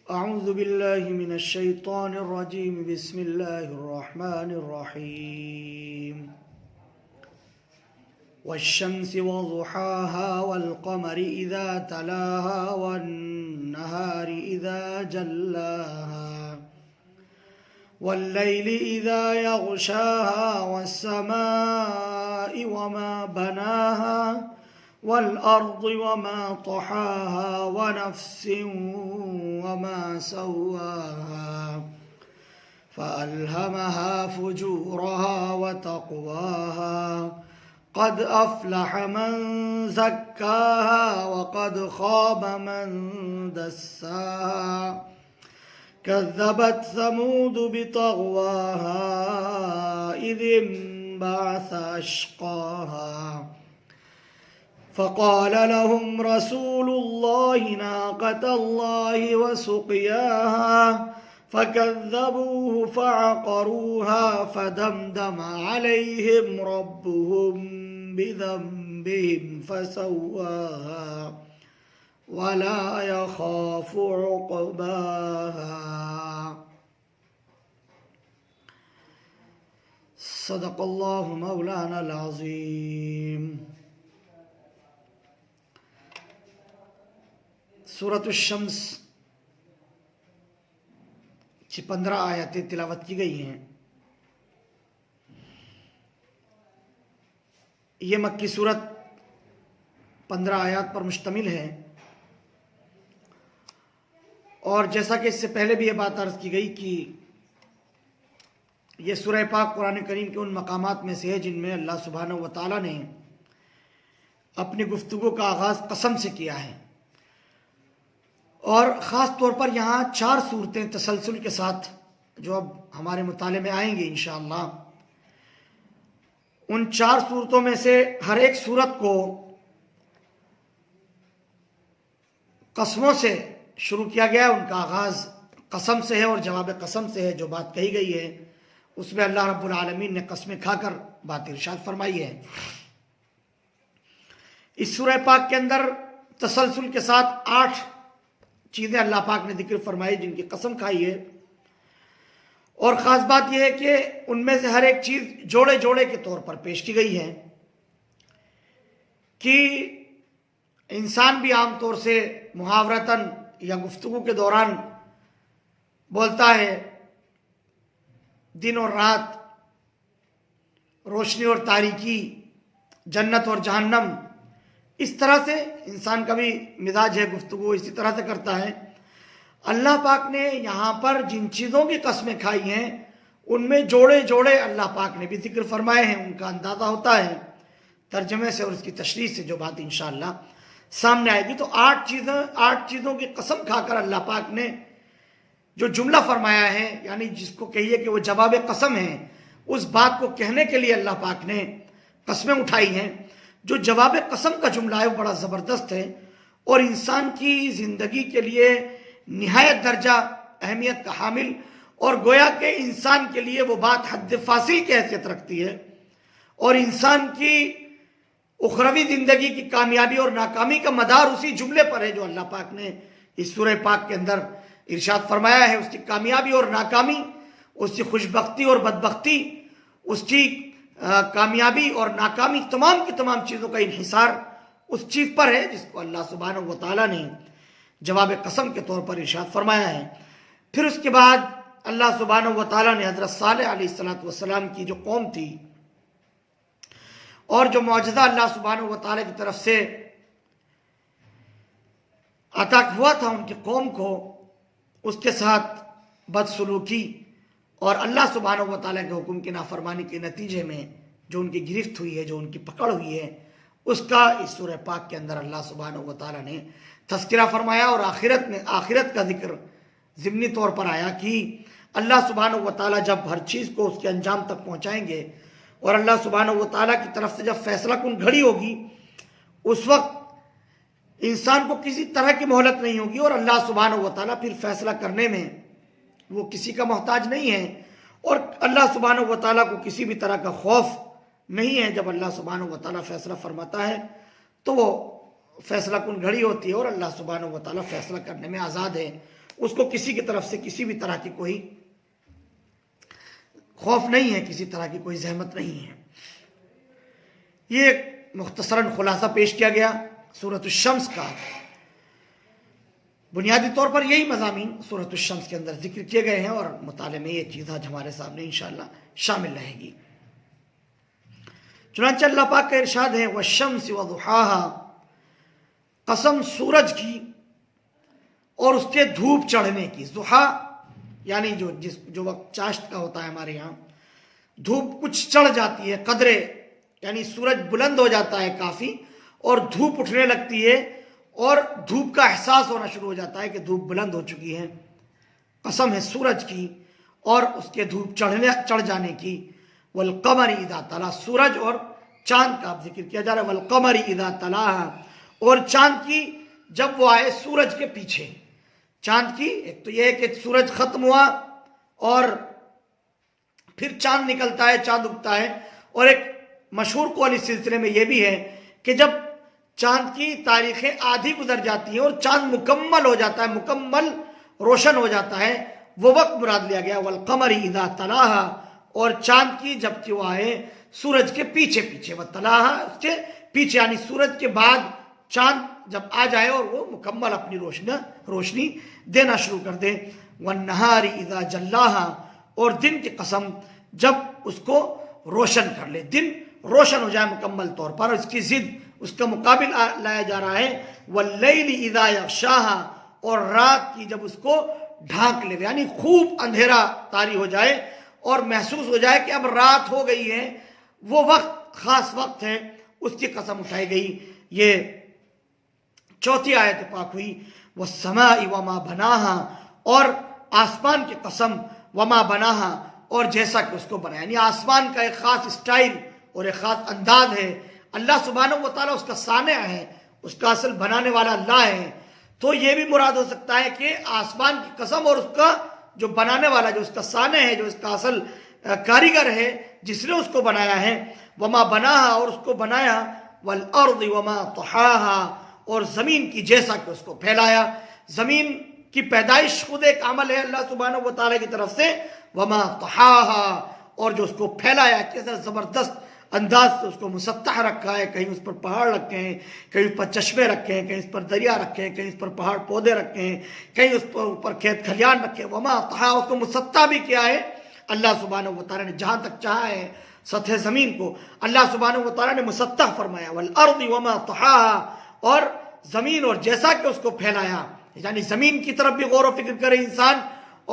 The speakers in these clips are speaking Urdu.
أعوذ بالله من الشيطان الرجيم. بسم الله الرحمن الرحيم. والشمس وضحاها والقمر إذا تلاها والنهار إذا جلاها والليل إذا يغشاها والسماء وما بناها والأرض وما طحاها ونفس وما سواها فألهمها فجورها وتقواها قد أفلح من زكاها وقد خاب من دساها كذبت ثمود بطغواها إذ انبعث أشقاها فقال لهم رسول الله ناقة الله وسقياها فكذبوه فعقروها فدمدم عليهم ربهم بذنبهم فسواها ولا يخاف عقباها. صدق الله مولانا العظيم. سورۃ الشمس کی 15 آیتیں تلاوت کی گئی ہیں. یہ مکی سورت 15 آیات پر مشتمل ہے، اور جیسا کہ اس سے پہلے بھی یہ بات عرض کی گئی کہ یہ سورہ پاک قرآن کریم کے ان مقامات میں سے ہے جن میں اللہ سبحانہ و تعالیٰ نے اپنی گفتگو کا آغاز قسم سے کیا ہے، اور خاص طور پر یہاں 4 صورتیں تسلسل کے ساتھ جو اب ہمارے مطالعے میں آئیں گے انشاءاللہ، ان 4 صورتوں میں سے ہر ایک صورت کو قسموں سے شروع کیا گیا ہے. ان کا آغاز قسم سے ہے اور جواب قسم سے ہے. جو بات کہی گئی ہے اس میں اللہ رب العالمین نے قسمیں کھا کر بات ارشاد فرمائی ہے. اس سورہ پاک کے اندر تسلسل کے ساتھ 8 چیزیں اللہ پاک نے ذکر فرمائی جن کی قسم کھائی ہے، اور خاص بات یہ ہے کہ ان میں سے ہر ایک چیز جوڑے جوڑے کے طور پر پیش کی گئی ہے کہ انسان بھی عام طور سے محاورتاً یا گفتگو کے دوران بولتا ہے دن اور رات، روشنی اور تاریکی، جنت اور جہنم. اس طرح سے انسان کا بھی مزاج ہے، گفتگو اسی طرح سے کرتا ہے. اللہ پاک نے یہاں پر جن چیزوں کی قسمیں کھائی ہیں ان میں جوڑے جوڑے اللہ پاک نے بھی ذکر فرمائے ہیں. ان کا اندازہ ہوتا ہے ترجمے سے اور اس کی تشریح سے جو بات انشاءاللہ سامنے آئے گی. تو 8 چیزوں کی قسم کھا کر اللہ پاک نے جو جملہ فرمایا ہے، یعنی جس کو کہیے کہ وہ جواب قسم ہے، اس بات کو کہنے کے لیے اللہ پاک نے قسمیں اٹھائی ہیں. جو جواب قسم کا جملہ ہے وہ بڑا زبردست ہے اور انسان کی زندگی کے لیے نہایت درجہ اہمیت کا حامل، اور گویا کہ انسان کے لیے وہ بات حد فاصل کی حیثیت رکھتی ہے، اور انسان کی اخروی زندگی کی کامیابی اور ناکامی کا مدار اسی جملے پر ہے جو اللہ پاک نے اس سورہ پاک کے اندر ارشاد فرمایا ہے. اس کی کامیابی اور ناکامی، اس کی خوشبختی اور بدبختی، اس کی کامیابی اور ناکامی، تمام کی تمام چیزوں کا انحصار اس چیز پر ہے جس کو اللہ سبحانہ و تعالیٰ نے جواب قسم کے طور پر ارشاد فرمایا ہے. پھر اس کے بعد اللہ سبحانہ و تعالیٰ نے حضرت صالح علیہ السلام کی جو قوم تھی اور جو معجزہ اللہ سبحانہ و تعالیٰ کی طرف سے عطا ہوا تھا ان کی قوم کو، اس کے ساتھ بدسلوکی اور اللہ سبحانہ و تعالیٰ کے حکم کی نافرمانی کے نتیجے میں جو ان کی گرفت ہوئی ہے، جو ان کی پکڑ ہوئی ہے، اس کا اس سورہ پاک کے اندر اللہ سبحانہ و تعالیٰ نے تذکرہ فرمایا. اور آخرت کا ذکر ضمنی طور پر آیا کہ اللہ سبحانہ و تعالیٰ جب ہر چیز کو اس کے انجام تک پہنچائیں گے اور اللہ سبحانہ و تعالیٰ کی طرف سے جب فیصلہ کن گھڑی ہوگی، اس وقت انسان کو کسی طرح کی مہلت نہیں ہوگی، اور اللہ سبحانہ و تعالیٰ پھر فیصلہ کرنے میں وہ کسی کا محتاج نہیں ہے، اور اللہ سبحانہ و تعالیٰ کو کسی بھی طرح کا خوف نہیں ہے. جب اللہ سبحانہ و تعالیٰ فیصلہ فرماتا ہے تو وہ فیصلہ کن گھڑی ہوتی ہے اور اللہ سبحانہ و تعالیٰ فیصلہ کرنے میں آزاد ہے. اس کو کسی کی طرف سے کسی بھی طرح کی کوئی خوف نہیں ہے، کسی طرح کی کوئی زحمت نہیں ہے۔ یہ ایک مختصراً خلاصہ پیش کیا گیا سورۃ الشمس کا۔ بنیادی طور پر یہی مضامین سورۃ الشمس کے اندر ذکر کیے گئے ہیں، اور مطالعے میں یہ چیز آج ہمارے سامنے انشاءاللہ شامل رہے گی۔ چنانچہ اللہ پاک کا ارشاد ہے والشمس وضحاها، قسم سورج کی اور اس کے دھوپ چڑھنے کی۔ ضحا یعنی جو وقت چاشت کا ہوتا ہے ہمارے یہاں، دھوپ کچھ چڑھ جاتی ہے قدرے، یعنی سورج بلند ہو جاتا ہے کافی اور دھوپ اٹھنے لگتی ہے اور دھوپ کا احساس ہونا شروع ہو جاتا ہے کہ دھوپ بلند ہو چکی ہے۔ قسم ہے سورج کی اور اس کے دھوپ چڑھ جانے کی۔ والقمر اذا تلا، سورج اور چاند کا ذکر کیا جا رہا ہے۔ والقمر اذا تلاها، اور چاند کی جب وہ آئے سورج کے پیچھے۔ چاند کی ایک تو یہ ہے کہ سورج ختم ہوا اور پھر چاند نکلتا ہے، چاند اگتا ہے، اور ایک مشہور قول اس سلسلے میں یہ بھی ہے کہ جب چاند کی تاریخیں آدھی گزر جاتی ہیں اور چاند مکمل ہو جاتا ہے، مکمل روشن ہو جاتا ہے، وہ وقت مراد لیا گیا والقمر اذا تلاها، اور چاند کی جب کہ وہ آئے سورج کے پیچھے پیچھے، وتلاها اس کے پیچھے، یعنی سورج کے بعد چاند جب آ جائے اور وہ مکمل اپنی روشنی دینا شروع کر دے۔ والنہار اذا جلاها، اور دن کی قسم جب اس کو روشن کر لے، دن روشن ہو جائے مکمل طور پر۔ اس کی ضد، اس کا مقابل لایا جا رہا ہے واللیل اذا یغشاها، اور رات کی جب اس کو ڈھانک لے، یعنی خوب اندھیرا طاری ہو جائے اور محسوس ہو جائے کہ اب رات ہو گئی ہے، وہ وقت خاص وقت ہے، اس کی قسم اٹھائی گئی۔ یہ چوتھی آیت پاک ہوئی۔ والسماء وما بناها، اور آسمان کی قسم، وما بناها، اور جیسا کہ اس کو بنایا، یعنی آسمان کا ایک خاص اسٹائل اور ایک خاص انداز ہے۔ اللہ سبحانہ و تعالیٰ اس کا صانع ہے، اس کا اصل بنانے والا اللہ ہے۔ تو یہ بھی مراد ہو سکتا ہے کہ آسمان کی قسم اور اس کا جو بنانے والا، جو اس کا صانع ہے، جو اس کا اصل کاریگر ہے، جس نے اس کو بنایا ہے۔ وما بناها، اور اس کو بنایا۔ والارض وما طحاها، اور زمین کی جیسا کہ اس کو پھیلایا۔ زمین کی پیدائش خود ایک عمل ہے اللہ سبحانہ و تعالیٰ کی طرف سے۔ وما طحاها، اور جو اس کو پھیلایا، کیسا زبردست انداز سے اس کو مسطح رکھا ہے، کہیں اس پر پہاڑ رکھے ہیں، کہیں اس پر چشمے رکھے ہیں، کہیں اس پر دریا رکھے ہیں، کہیں اس پر پہاڑ پودے رکھے ہیں، کہیں اس پر اوپر کھیت کھلیان رکھے ہیں۔ وما طحاها، اس کو مسطح بھی کیا ہے اللہ سبحانہ و تعالیٰ نے، جہاں تک چاہا ہے سطح زمین کو اللہ سبحانہ و تعالیٰ نے مسطح فرمایا۔ والارض وما طحاها، اور زمین اور جیسا کہ اس کو پھیلایا، یعنی زمین کی طرف بھی غور و فکر کرے انسان،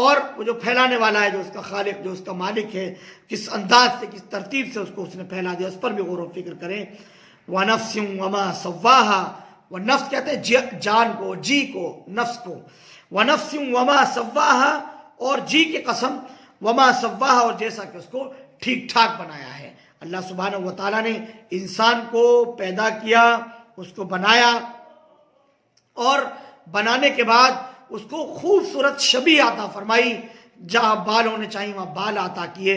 اور وہ جو پھیلانے والا ہے، جو اس کا خالق، جو اس کا مالک ہے، کس انداز سے، کس ترتیب سے اس کو اس نے پھیلا دیا، اس پر بھی غور و فکر کریں۔ وَنَفْسٍ وَمَا سَوَّاهَا، ونفس کہتے ہیں جان کو، جی کو، نفس کو۔ وَنَفْسٍ وَمَا سَوَّاهَا، اور جی کی قسم، وَمَا سَوَّاهَا، اور جیسا کہ اس کو ٹھیک ٹھاک بنایا ہے۔ اللہ سبحانہ و تعالیٰ نے انسان کو پیدا کیا، اس کو بنایا، اور بنانے کے بعد اس کو خوبصورت شبیہ عطا فرمائی۔ جہاں بال ہونے چاہیے وہاں بال عطا کیے،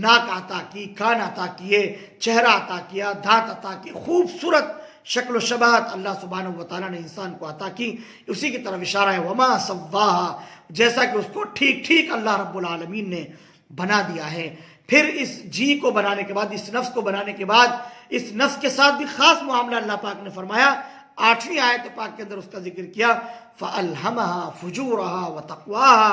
ناک عطا کی، کان عطا کیے، چہرہ عطا کیا، دانت عطا کی، خوبصورت شکل و شباہت اللہ سبحانہ و تعالیٰ نے انسان کو عطا کی۔ اسی کی طرف اشارہ ہے وما سواہا، جیسا کہ اس کو ٹھیک ٹھیک اللہ رب العالمین نے بنا دیا ہے۔ پھر اس جی کو بنانے کے بعد، اس نفس کو بنانے کے بعد، اس نفس کے ساتھ بھی خاص معاملہ اللہ پاک نے فرمایا۔ 8ویں آیت پاک کے اندر اس کا ذکر کیا، فَأَلْهَمَهَا فُجُورَهَا وَتَقْوَاهَا،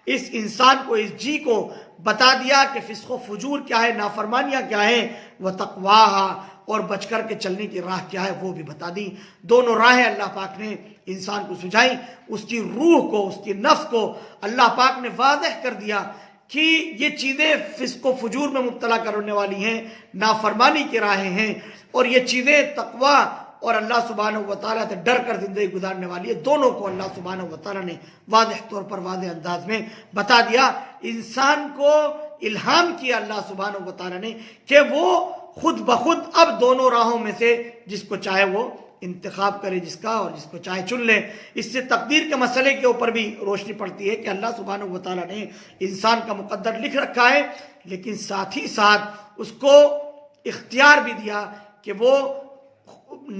اس انسان کو، اس جی کو بتا دیا کہ فسق و فجور کیا ہے، نافرمانیاں کیا ہیں، وَتَقْوَاهَا، اور بچ کر کے چلنے کی راہ کیا ہے وہ بھی بتا دی۔ دونوں راہیں اللہ پاک نے انسان کو سجائی۔ اس کی روح کو، اس کی نفس کو اللہ پاک نے واضح کر دیا کہ یہ چیزیں فسق و فجور میں مبتلا کرنے والی ہیں، نافرمانی کی راہیں ہیں، اور یہ چیزیں تقوی اور اللہ سبحانہ و تعالیٰ سے ڈر کر زندگی گزارنے والی ہے۔ دونوں کو اللہ سبحانہ و تعالیٰ نے واضح طور پر، واضح انداز میں بتا دیا۔ انسان کو الہام کیا اللہ سبحانہ و تعالیٰ نے کہ وہ خود بخود اب دونوں راہوں میں سے جس کو چاہے وہ انتخاب کرے، جس کا، اور جس کو چاہے چن لے۔ اس سے تقدیر کے مسئلے کے اوپر بھی روشنی پڑتی ہے کہ اللہ سبحانہ و تعالیٰ نے انسان کا مقدر لکھ رکھا ہے، لیکن ساتھ ہی ساتھ اس کو اختیار بھی دیا کہ وہ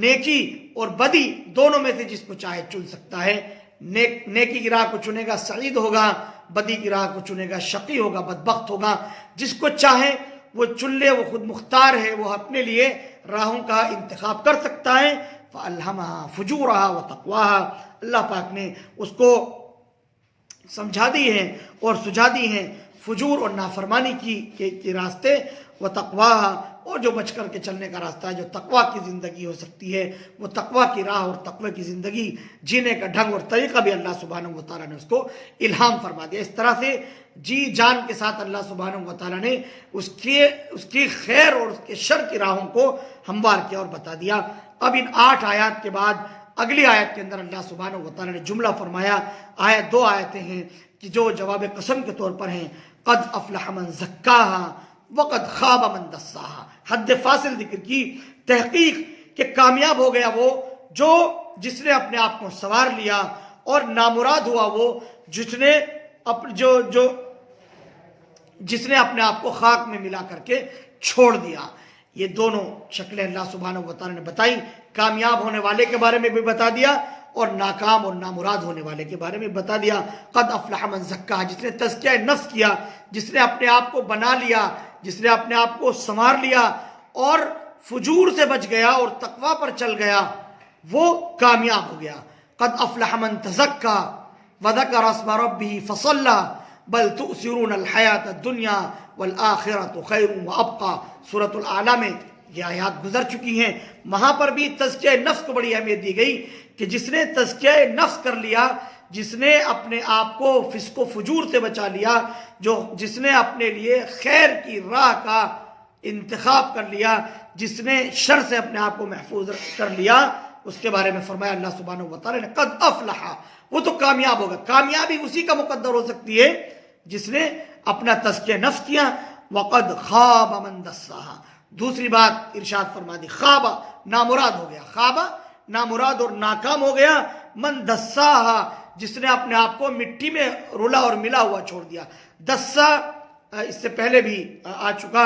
نیکی اور بدی دونوں میں سے جس کو چاہے چن سکتا ہے۔ نیکی کی راہ کو چنے گا سعید ہوگا، بدی کی راہ کو چنے گا شقی ہوگا، بدبخت ہوگا۔ جس کو چاہے وہ چن لے، وہ خود مختار ہے، وہ اپنے لیے راہوں کا انتخاب کر سکتا ہے۔ فَأَلْهَمَهَا فُجُورَهَا وَتَقْوَاهَا، اللہ پاک نے اس کو سمجھا دی ہیں اور سجھا دی ہیں فجور اور نافرمانی کی راستے، وَتَقْوَاهَا، اور جو بچ کر کے چلنے کا راستہ ہے، جو تقوی کی زندگی ہو سکتی ہے، وہ تقوی کی راہ اور تقوی کی زندگی جینے کا ڈھنگ اور طریقہ بھی اللہ سبحانہ و تعالیٰ نے اس کو الہام فرما دیا۔ اس طرح سے جی جان کے ساتھ اللہ سبحانہ و تعالیٰ نے اس کی خیر اور اس کے شر کی راہوں کو ہموار کیا اور بتا دیا۔ اب ان 8 آیات کے بعد اگلی آیت کے اندر اللہ سبحانہ و تعالیٰ نے جملہ فرمایا۔ آیت 2 آیتیں ہیں کہ جو جواب قسم کے طور پر ہیں۔ قد افلح من زکاہا وقد خواب من دساہا، حد فاصل ذکر کی، تحقیق کہ کامیاب ہو گیا وہ جس نے اپنے آپ کو سنوار لیا، اور نامراد ہوا وہ جس نے اپنے آپ کو خاک میں ملا کر کے چھوڑ دیا۔ یہ دونوں شکلیں اللہ سبحانہ و تعالیٰ نے بتائی، کامیاب ہونے والے کے بارے میں بھی بتا دیا اور ناکام اور نامراد ہونے والے کے بارے میں بتا دیا۔ قد افلح من زکاہا، جس نے تزکیہ نفس کیا، جس نے اپنے آپ کو بنا لیا، جس نے اپنے آپ کو سنوار لیا اور فجور سے بچ گیا اور تقوی پر چل گیا، وہ کامیاب ہو گیا۔ قد افلح من تزکا وذکر اسم ربہ فصلی بل تؤثرون الحیاۃ الدنیا والآخرۃ خیر وابقی، سورۃ الاعلیٰ میں یہ آیات گزر چکی ہیں۔ وہاں پر بھی تزکیہ نفس کو بڑی اہمیت دی گئی کہ جس نے تزکیہ نفس کر لیا، جس نے اپنے آپ کو فسق و فجور سے بچا لیا، جس نے اپنے لیے خیر کی راہ کا انتخاب کر لیا، جس نے شر سے اپنے آپ کو محفوظ کر لیا، اس کے بارے میں فرمایا اللہ سبحانہ و تعالیٰ نے قد افلح، وہ تو کامیاب ہوگا۔ کامیابی اسی کا مقدر ہو سکتی ہے جس نے اپنا تزکیہ نفس کیا۔ وقد خواب من دساہا، دوسری بات ارشاد فرما دی، خواب نامراد ہو گیا، خواب نامراد اور ناکام ہو گیا، من دساہا، جس نے اپنے آپ کو مٹی میں رلا اور ملا ہوا چھوڑ دیا۔ دسا اس سے پہلے بھی آ چکا،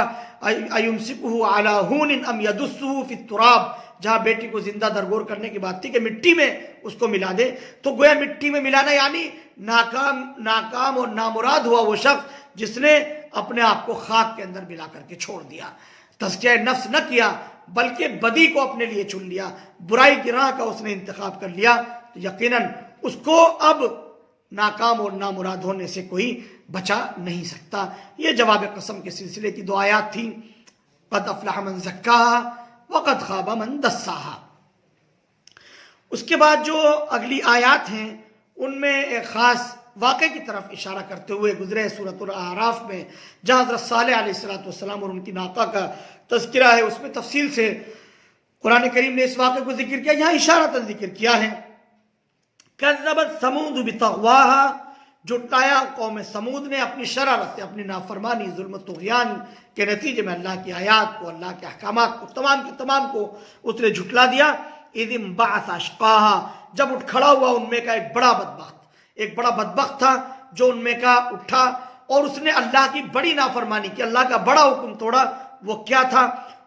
ایمسکہ علی ہون ام یدسہ فی التراب، جہاں بیٹی کو زندہ درگور کرنے کی بات تھی کہ مٹی میں اس کو ملا دے، تو گویا مٹی میں ملانا یعنی ناکام اور نامراد ہوا وہ شخص جس نے اپنے آپ کو خاک کے اندر ملا کر کے چھوڑ دیا، تزکیہ نفس نہ کیا بلکہ بدی کو اپنے لیے چن لیا، برائی کی راہ کا اس نے انتخاب کر لیا، تو یقیناً اس کو اب ناکام اور نامراد ہونے سے کوئی بچا نہیں سکتا۔ یہ جواب قسم کے سلسلے کی 2 آیات تھیں، قد افلح من زکاہا وقد خواب من دساہا۔ اس کے بعد جو اگلی آیات ہیں ان میں ایک خاص واقعے کی طرف اشارہ کرتے ہوئے گزرے سورۃ الاعراف میں، جہاں حضرت صالح علیہ السلام اور ان کی ناقہ کا تذکرہ ہے، اس میں تفصیل سے قرآن کریم نے اس واقعے کو ذکر کیا، یہاں اشارتاً ذکر کیا ہے۔ کذبت ثمود بطغواہا، جھٹلایا قوم سمود نے اپنی شرارت سے، اپنی نافرمانی، ظلم و طغیان کے نتیجے میں اللہ کی آیات کو، اللہ کے احکامات کو، تمام کو اس نے جھٹلا دیا۔ اذ انبعث اشقاہا، جب اٹھ کھڑا ہوا ان میں کا ایک بڑا بدبخت تھا جو ان میں کا اٹھا اور اس نے اللہ کی بڑی نافرمانی کی، اللہ کا بڑا حکم توڑا۔ وہ کیا تھا؟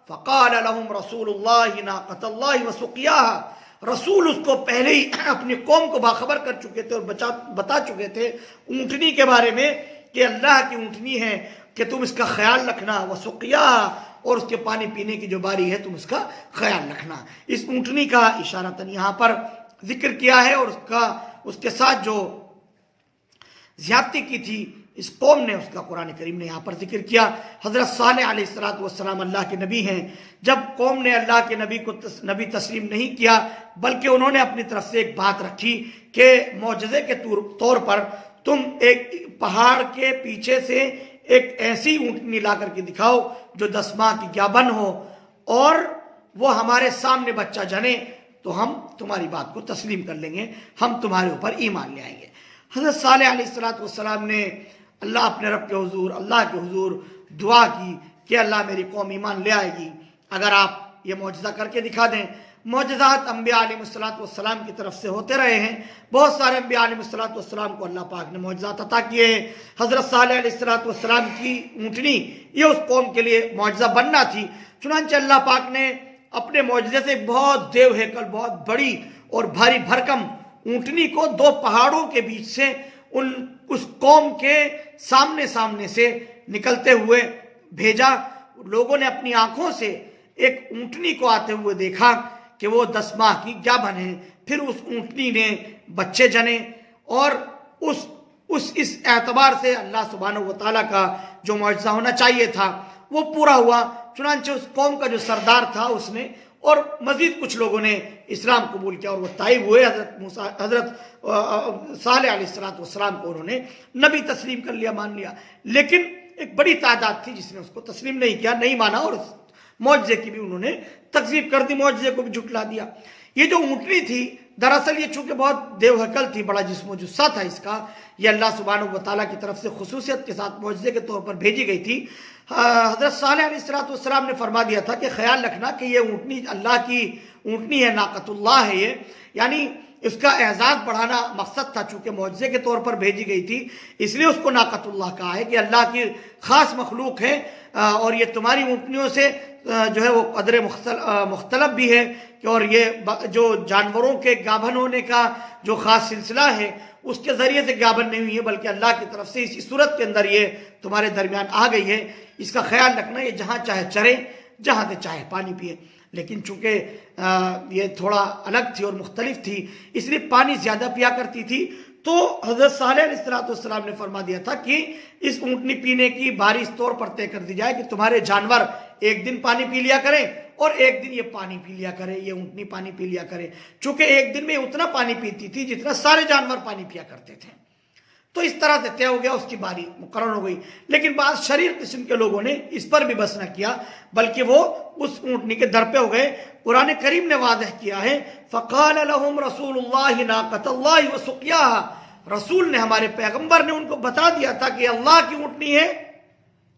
فقال لهم رسول اللہ ناقۃ اللہ وسقیاہا، رسول اس کو پہلے ہی اپنی قوم کو باخبر کر چکے تھے اور بتا چکے تھے اونٹنی کے بارے میں کہ اللہ کی اونٹنی ہے کہ تم اس کا خیال رکھنا، وسقیاہا، اور اس کے پانی پینے کی جو باری ہے تم اس کا خیال رکھنا۔ اس اونٹنی کا اشارتاً یہاں پر ذکر کیا ہے، اور اس کے ساتھ جو زیادتی کی تھی اس قوم نے، اس کا قرآن کریم نے یہاں پر ذکر کیا۔ حضرت صالح علیہ السلام اللہ کے نبی ہیں، جب قوم نے اللہ کے نبی کو نبی تسلیم نہیں کیا بلکہ انہوں نے اپنی طرف سے ایک بات رکھی کہ معجزے کے طور پر تم ایک پہاڑ کے پیچھے سے ایک ایسی اونٹنی لا کر کے دکھاؤ جو 10 ماہ کی گیابن ہو اور وہ ہمارے سامنے بچہ جنے، تو ہم تمہاری بات کو تسلیم کر لیں گے، ہم تمہارے اوپر ایمان لے آئیں گے۔ حضرت صالح علیہ السلام نے اللہ اپنے رب کے حضور، اللہ کے حضور دعا کی کہ اللہ میری قوم ایمان لے آئے گی اگر آپ یہ معجزہ کر کے دکھا دیں۔ معجزات انبیاء علیہ السلام کی طرف سے ہوتے رہے ہیں، بہت سارے انبیاء علیہ السلام کو اللہ پاک نے معجزات عطا کیے ہیں۔ حضرت صالح علیہ السلام کی اونٹنی یہ اس قوم کے لیے معجزہ بننا تھی، چنانچہ اللہ پاک نے اپنے معجزے سے بہت دیو ہیکل، بہت بڑی اور بھاری بھرکم اونٹنی کو دو پہاڑوں کے بیچ سے اس قوم کے سامنے سے نکلتے ہوئے بھیجا. لوگوں نے اپنی آنکھوں سے ایک اونٹنی کو آتے ہوئے دیکھا کہ وہ 10 ماہ کی گابن ہے. پھر اس اونٹنی نے بچے جنے اور اس اعتبار سے اللہ سبحانہ و تعالیٰ کا جو معجزہ ہونا چاہیے تھا وہ پورا ہوا. چنانچہ اس قوم کا جو سردار تھا اس نے اور مزید کچھ لوگوں نے اسلام قبول کیا اور وہ تائب ہوئے. حضرت صالح علیہ السلام کو انہوں نے نبی تسلیم کر لیا, مان لیا. لیکن ایک بڑی تعداد تھی جس نے اس کو تسلیم نہیں کیا, نہیں مانا, اور معجزے کی بھی انہوں نے تکذیب کر دی, معجزے کو بھی جھٹلا دیا. یہ جو اونٹنی تھی دراصل یہ چونکہ بہت دیوہکل تھی, بڑا جسم و جثہ تھا اس کا, یہ اللہ سبحانہ و تعالیٰ کی طرف سے خصوصیت کے ساتھ معجزے کے طور پر بھیجی گئی تھی. حضرت صالح علیہ السلام نے فرما دیا تھا کہ خیال رکھنا کہ یہ اونٹنی اللہ کی اونٹنی ہے, ناقۃ اللہ ہے یہ, یعنی اس کا اعزاز بڑھانا مقصد تھا. چونکہ معجزے کے طور پر بھیجی گئی تھی اس لیے اس کو ناقۃ اللہ کہا ہے کہ اللہ کی خاص مخلوق ہے, اور یہ تمہاری اونٹنیوں سے جو ہے وہ قدر مختلف بھی ہے کہ, اور یہ جو جانوروں کے گابھن ہونے کا جو خاص سلسلہ ہے اس کے ذریعے سے گابھن نہیں ہوئی ہے, بلکہ اللہ کی طرف سے اسی صورت کے اندر یہ تمہارے درمیان آ گئی ہے. اس کا خیال رکھنا یہ جہاں چاہے چرے, جہاں سے چاہے پانی پیے. لیکن چونکہ یہ تھوڑا الگ تھی اور مختلف تھی اس لیے پانی زیادہ پیا کرتی تھی, تو حضرت صالح علیہ السلام نے فرما دیا تھا کہ اس اونٹنی پینے کی باری اس طور پر طے کر دی جائے کہ تمہارے جانور ایک دن پانی پی لیا کریں اور ایک دن یہ پانی پی لیا کرے, یہ اونٹنی پانی پی لیا کرے. چونکہ ایک دن میں اتنا پانی پیتی تھی جتنا سارے جانور پانی پیا کرتے تھے. تو اس طرح سے طے ہو گیا, اس کی باری مقرر ہو گئی. لیکن بعض شریر قسم کے لوگوں نے اس پر بھی بس نہ کیا, بلکہ وہ اس اونٹنی کے در پہ ہو گئے. قرآن کریم نے واضح کیا ہے فقال لهم رسول اللہ ناقۃ اللہ وسقیاها, رسول نے, ہمارے پیغمبر نے ان کو بتا دیا تھا کہ اللہ کی اونٹنی ہے,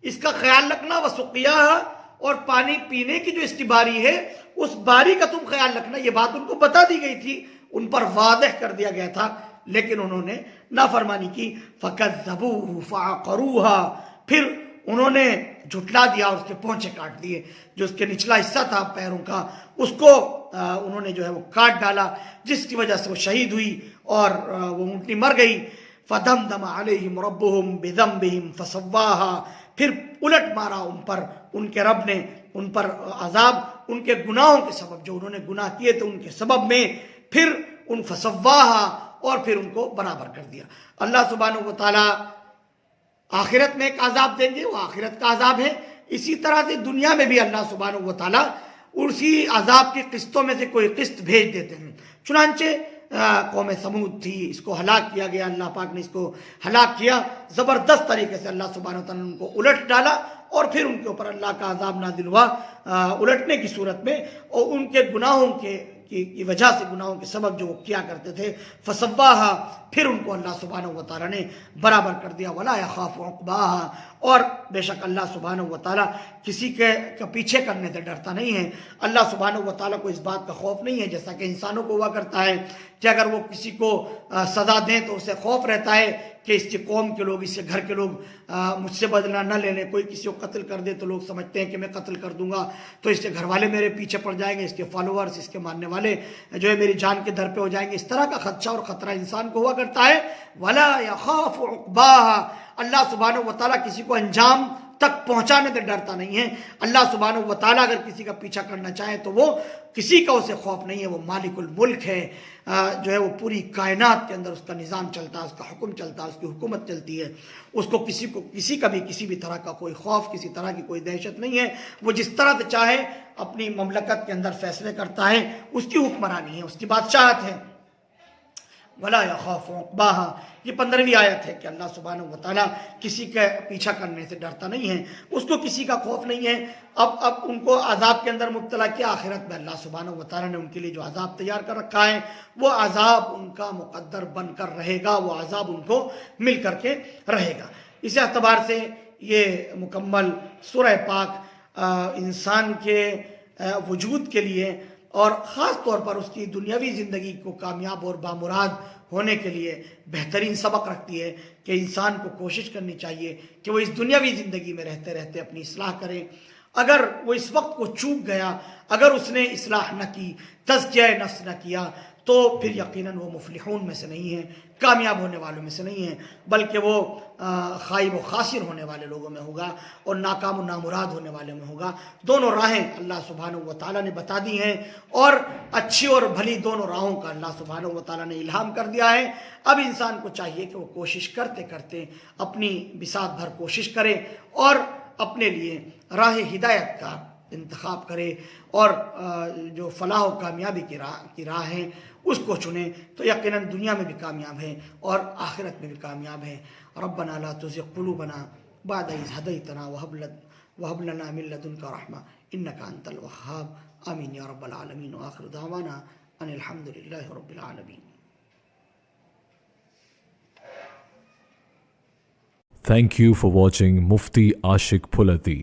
اس کا خیال رکھنا, وسقیاها, اور پانی پینے کی جو اس کی باری ہے اس باری کا تم خیال رکھنا. یہ بات ان کو بتا دی گئی تھی, ان پر واضح کر دیا گیا تھا, لیکن انہوں نے نافرمانی کی. فَكَذَّبُوهُ فَعَقَرُوهَا, پھر انہوں نے جھٹلا دیا اور اس کے پونچے کاٹ دیے. جو اس کے نچلا حصہ تھا پیروں کا اس کو انہوں نے جو ہے وہ کاٹ ڈالا, جس کی وجہ سے وہ شہید ہوئی اور وہ اونٹنی مر گئی. فَدَمْدَمَ عَلَيْهِمْ رَبُّهُمْ بِذَنبِهِمْ فَسَوَّاهَا, پھر الٹ مارا ان پر ان کے رب نے, ان پر عذاب ان کے گناہوں کے سبب, جو انہوں نے گناہ کیے تھے ان کے سبب میں, پھر ان فَسَوَّاهَا, اور پھر ان کو برابر کر دیا. اللہ سبحانہ و تعالیٰ آخرت میں ایک عذاب دیں گے, وہ آخرت کا عذاب ہے. اسی طرح سے دنیا میں بھی اللہ سبحانہ و تعالیٰ اسی عذاب کی قسطوں میں سے کوئی قسط بھیج دیتے ہیں. چنانچہ قوم سمود تھی, اس کو ہلاک کیا گیا, اللہ پاک نے اس کو ہلاک کیا. زبردست طریقے سے اللہ سبحانہ و تعالیٰ نے ان کو الٹ ڈالا اور پھر ان کے اوپر اللہ کا عذاب نازل ہوا الٹنے کی صورت میں, اور ان کے گناہوں کی وجہ سے, گناہوں کے سبب جو وہ کیا کرتے تھے. فَسَوَّاهَا, پھر ان کو اللہ سبحانہ و تعالیٰ نے برابر کر دیا. وَلَا يَخَافُ عُقْبَاهَا, اور بے شک اللہ سبحانہ و تعالیٰ کسی کے پیچھے کرنے سے ڈرتا نہیں ہے. اللہ سبحانہ و تعالیٰ کو اس بات کا خوف نہیں ہے جیسا کہ انسانوں کو ہوا کرتا ہے کہ اگر وہ کسی کو سزا دیں تو اسے خوف رہتا ہے کہ اس کی قوم کے لوگ, اس کے گھر کے لوگ مجھ سے بدلہ نہ لے لیں. کوئی کسی کو قتل کر دے تو لوگ سمجھتے ہیں کہ میں قتل کر دوں گا تو اس کے گھر والے میرے پیچھے پڑ جائیں گے, اس کے فالوورز, اس کے ماننے والے جو ہے میری جان کے در پہ ہو جائیں گے. اس طرح کا خدشہ اور خطرہ انسان کو ہوا کرتا ہے. وَلَا يَخَافُ عُقْبَاهَا, اللہ سبحانہ و تعالیٰ کسی کو انجام تک پہنچانے سے ڈرتا نہیں ہے. اللہ سبحانہ و تعالیٰ اگر کسی کا پیچھا کرنا چاہے تو وہ کسی کا اسے خوف نہیں ہے. وہ مالک الملک ہے, جو ہے وہ پوری کائنات کے اندر اس کا نظام چلتا ہے, اس کا حکم چلتا ہے, اس کی حکومت چلتی ہے. اس کو کسی کا بھی کسی بھی طرح کا کوئی خوف, کسی طرح کی کوئی دہشت نہیں ہے. وہ جس طرح سے چاہے اپنی مملکت کے اندر فیصلے کرتا ہے, اس کی حکمرانی ہے, اس کی بادشاہت ہے. وَلَا يَخَافُ عُقْبَاهَا, یہ 15ویں آیت ہے کہ اللہ سبحانہ و تعالیٰ کسی کے پیچھا کرنے سے ڈرتا نہیں ہے, اس کو کسی کا خوف نہیں ہے. اب ان کو عذاب کے اندر مبتلا کیا, آخرت میں اللہ سبحانہ و تعالیٰ نے ان کے لیے جو عذاب تیار کر رکھا ہے وہ عذاب ان کا مقدر بن کر رہے گا, وہ عذاب ان کو مل کر کے رہے گا. اس اعتبار سے یہ مکمل سورہ پاک انسان کے وجود کے لیے اور خاص طور پر اس کی دنیاوی زندگی کو کامیاب اور بامراد ہونے کے لیے بہترین سبق رکھتی ہے کہ انسان کو کوشش کرنی چاہیے کہ وہ اس دنیاوی زندگی میں رہتے رہتے اپنی اصلاح کرے. اگر وہ اس وقت کو چوک گیا, اگر اس نے اصلاح نہ کی, تزکیہ نفس نہ کیا, تو پھر یقیناً وہ مفلحون میں سے نہیں ہیں، کامیاب ہونے والوں میں سے نہیں ہیں، بلکہ وہ خائب و خاسر ہونے والے لوگوں میں ہوگا اور ناکام و نامراد ہونے والے میں ہوگا۔ دونوں راہیں اللہ سبحانہ و تعالیٰ نے بتا دی ہیں، اور اچھی اور بھلی دونوں راہوں کا اللہ سبحانہ و تعالیٰ نے الہام کر دیا ہے۔ اب انسان کو چاہیے کہ وہ کوشش کرتے کرتے اپنی بساط بھر کوشش کرے اور اپنے لیے راہ ہدایت کا انتخاب کرے، اور جو فلاح و کامیابی کی راہ ہے اس کو چنیں، تو یقیناً دنیا میں بھی کامیاب ہے اور آخرت میں بھی کامیاب ہے۔ ربنا لا تزغ قلوبنا بعد إذ هديتنا وهب لنا من لدنك رحمة إنك أنت الوهاب آمين يا رب العالمين وآخر دعوانا أن الحمد لله رب العالمين. Thank you for watching Mufti Ashik Phulati.